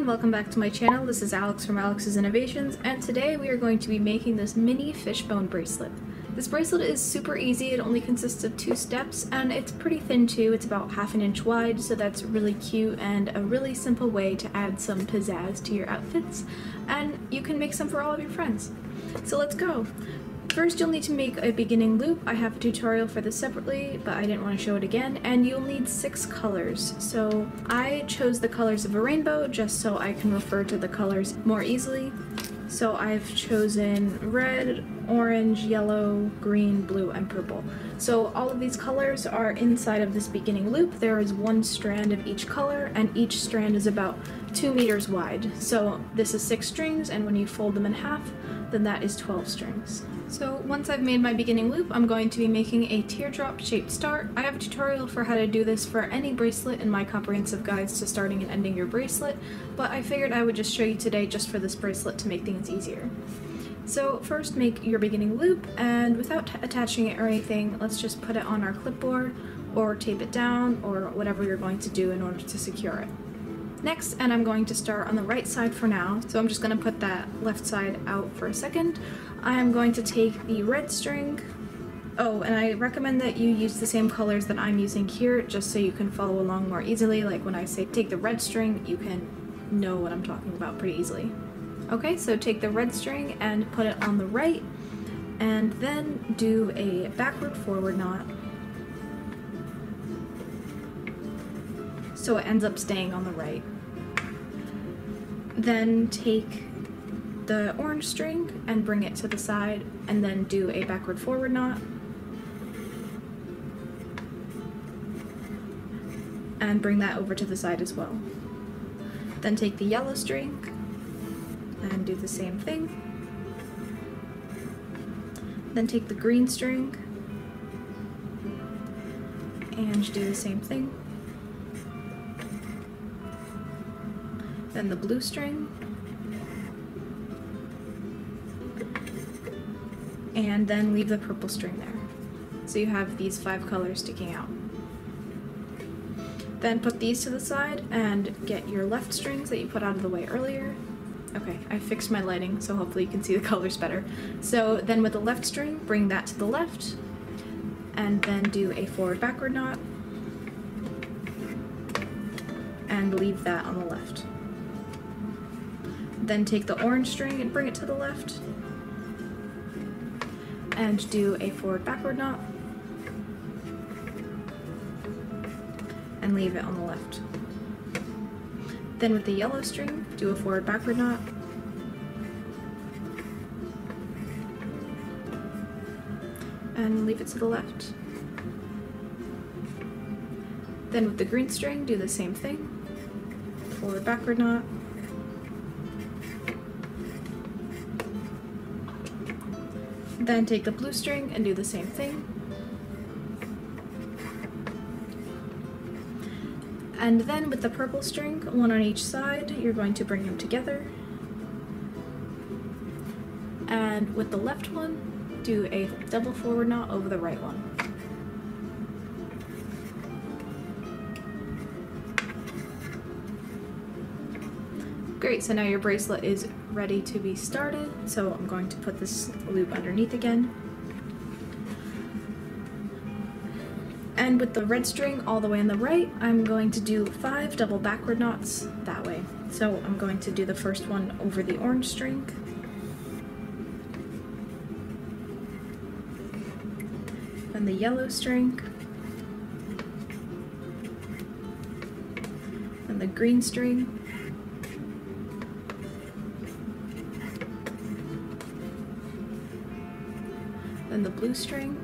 welcome back to my channel. This is Alex from Alex's Innovations, and today we are going to be making this mini fishbone bracelet. This bracelet is super easy. It only consists of 2 steps, and it's pretty thin too. It's about 1/2 inch wide, so that's really cute and a really simple way to add some pizzazz to your outfits, and you can make some for all of your friends. So let's go! First, you'll need to make a beginning loop. I have a tutorial for this separately, but I didn't want to show it again, and you'll need 6 colors. So I chose the colors of a rainbow just so I can refer to the colors more easily. So I've chosen red, orange, yellow, green, blue, and purple. So all of these colors are inside of this beginning loop. There is 1 strand of each color, and each strand is about 2 meters wide. So this is 6 strings, and when you fold them in half, then that is 12 strings. So once I've made my beginning loop, I'm going to be making a teardrop shaped start. I have a tutorial for how to do this for any bracelet in my comprehensive guides to starting and ending your bracelet, but I figured I would just show you today just for this bracelet to make things easier. So first, make your beginning loop, and without attaching it or anything, let's just put it on our clipboard or tape it down or whatever you're going to do in order to secure it. Next, and I'm going to start on the right side for now, so I'm just going to put that left side out for a second. I am going to take the red string. Oh, and I recommend that you use the same colors that I'm using here, just so you can follow along more easily. Like when I say take the red string, you can know what I'm talking about pretty easily. Okay, so take the red string and put it on the right, and then do a backward forward knot, so it ends up staying on the right. Then take the orange string and bring it to the side, and then do a backward forward knot, and bring that over to the side as well. Then take the yellow string and do the same thing. Then take the green string and do the same thing. Then the blue string, and then leave the purple string there. So you have these 5 colors sticking out. Then put these to the side and get your left strings that you put out of the way earlier. Okay, I fixed my lighting, so hopefully you can see the colors better. So then with the left string, bring that to the left, and then do a forward-backward knot, and leave that on the left. Then take the orange string and bring it to the left, and do a forward-backward knot, and leave it on the left. Then with the yellow string, do a forward-backward knot, and leave it to the left. Then with the green string, do the same thing, forward-backward knot, then take the blue string and do the same thing. And then with the purple string, 1 on each side, you're going to bring them together. And with the left one, do a double forward knot over the right one. Great, so now your bracelet is ready to be started, so I'm going to put this loop underneath again. And with the red string all the way on the right, I'm going to do 5 double backward knots that way. So I'm going to do the first one over the orange string, then the yellow string, then the green string, then the blue string,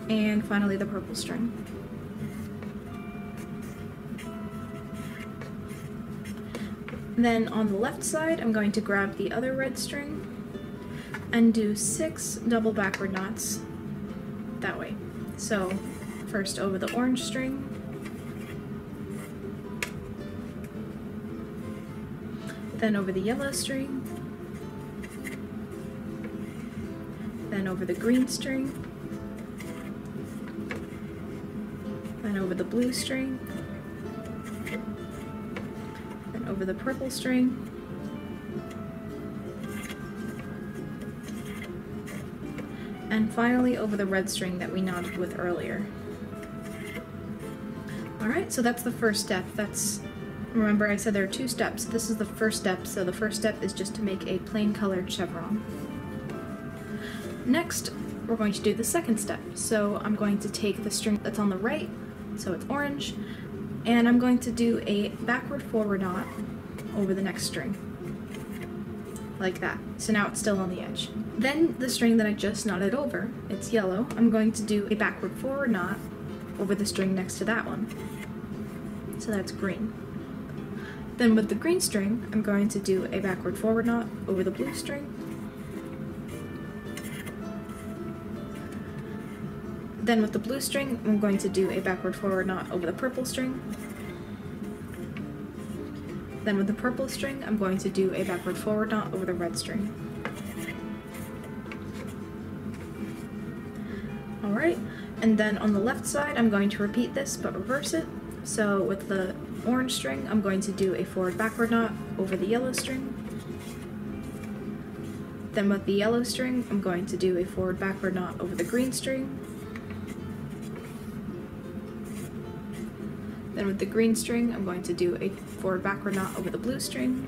and finally the purple string. Then on the left side, I'm going to grab the other red string and do 6 double backward knots that way. So first over the orange string, then over the yellow string, then over the green string, then over the blue string, over the purple string, and finally over the red string that we knotted with earlier. Alright, so that's the first step. Remember I said there are 2 steps. This is the first step, so the first step is just to make a plain colored chevron. Next, we're going to do the second step. So I'm going to take the string that's on the right, so it's orange, and I'm going to do a backward-forward knot over the next string, like that. So now it's still on the edge. Then the string that I just knotted over, it's yellow, I'm going to do a backward-forward knot over the string next to that one. So that's green. Then with the green string, I'm going to do a backward-forward knot over the blue string. Then with the blue string, I'm going to do a backward-forward knot over the purple string. Then with the purple string, I'm going to do a backward-forward knot over the red string. Alright, and then on the left side, I'm going to repeat this, but reverse it. So with the orange string, I'm going to do a forward-backward knot over the yellow string. Then with the yellow string, I'm going to do a forward-backward knot over the green string. Then with the green string, I'm going to do a forward-backward knot over the blue string.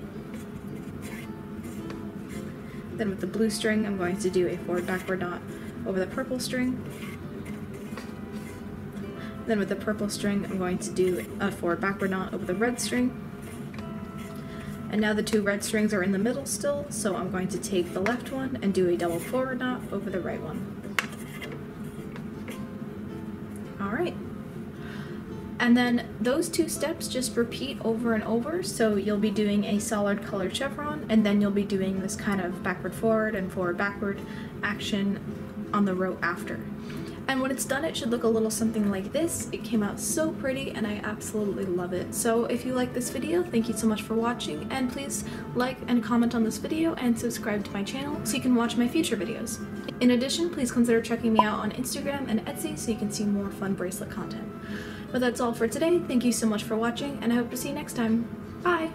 Then with the blue string, I'm going to do a forward-backward knot over the purple string. Then with the purple string, I'm going to do a forward-backward knot over the red string. And now the 2 red strings are in the middle still, so I'm going to take the left one and do a double forward knot over the right one. Alright. And then those 2 steps just repeat over and over, so you'll be doing a solid colored chevron, and then you'll be doing this kind of backward-forward and forward-backward action on the row after. And when it's done, it should look a little something like this. It came out so pretty and I absolutely love it. So if you like this video, thank you so much for watching, and please like and comment on this video and subscribe to my channel so you can watch my future videos. In addition, please consider checking me out on Instagram and Etsy so you can see more fun bracelet content. But that's all for today. Thank you so much for watching, and I hope to see you next time. Bye!